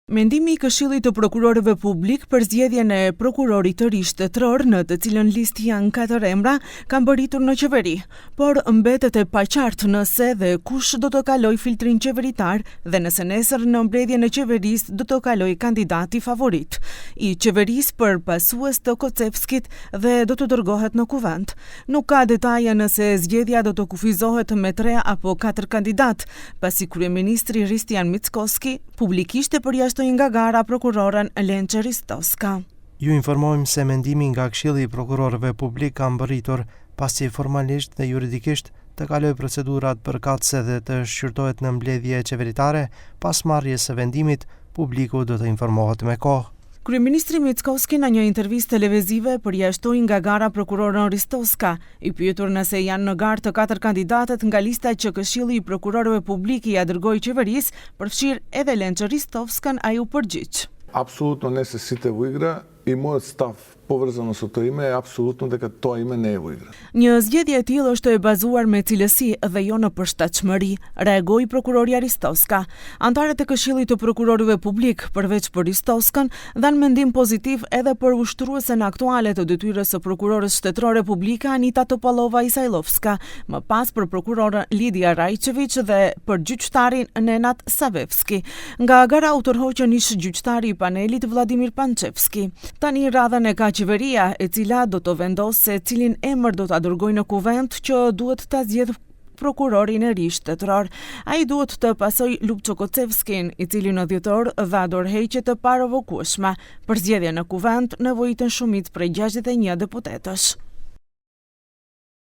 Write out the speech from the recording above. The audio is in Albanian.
Mendimi i Këshillit të Prokurorëve Publik për zgjedhjen e prokurorit të ri shtetëror, në të cilën listë janë 4 emra, ka mbërritur në qeveri, por mbetet e paqartë nëse dhe kush do të kaloj filtrin qeveritar dhe nëse nesër në mbledhjen e qeverisë do të kaloj kandidati favorit i qeverisë për pasues të Kocevskit dhe do të dërgohet në kuvend. Nuk ka detaje nëse zgjedhja do të kufizohet me 3 apo 4 kandidat, pasi kryeministri Hristijan Mickoski publikisht e përjashtoi nga gara prokuroren Lençe Ristovska. Ju informojmë se mendimi nga Këshilli i Prokurorëve Publik ka mbërritur pasi formalisht dhe juridikisht të kaloj procedurat përkatëse dhe të shqyrtohet në mbledhje qeveritare. Pas marrjes së vendimit, publiku do të informohet me kohë. Kryeministri Mickoski në një intervistë televizive përjashtoi nga gara prokuroren Ristovska, i pyetur nëse janë në garë të 4 kandidatët nga lista që Këshilli i Prokurorëve Publik i dërgoi qeverisë, përfshir edhe Lençe Ristovskën, ai u përgjigj. Apsolutno ne se site u igra i moj stav povezano sa to ime je apsolutno дека to ime ne je u igra. Një zgjedhje e tillë është e bazuar me cilësi dhe jo në përshtatshmëri, reagoi prokurorja Ristovska. Antarët e Këshillit të Prokurorëve Publik, përveç për Ristovskën, dhanë mendim pozitiv edhe për ushtruesen aktuale të detyrës së prokurores shtetërore publike Anita Topalova Isajlovska, më pas për prokurorën Lidia Rajčević dhe për gjyqtarin Nenad Savevski. Nga gara u tërhoqën ish gjyqtari i panelit Vladimir Pančevski. Tani radhën e ka qeveria, e cila do të vendosë se cilin emër do ta dërgojë në kuvend që duhet ta zgjedhë prokurorin e ri shtetëror. Ai duhet të pasojë Lupço Kocevskin, i cili në dhjetor dha dorëheqje të parovokueshme. Për zgjedhjen në kuvend nevojiten shumicë prej 61 deputetësh.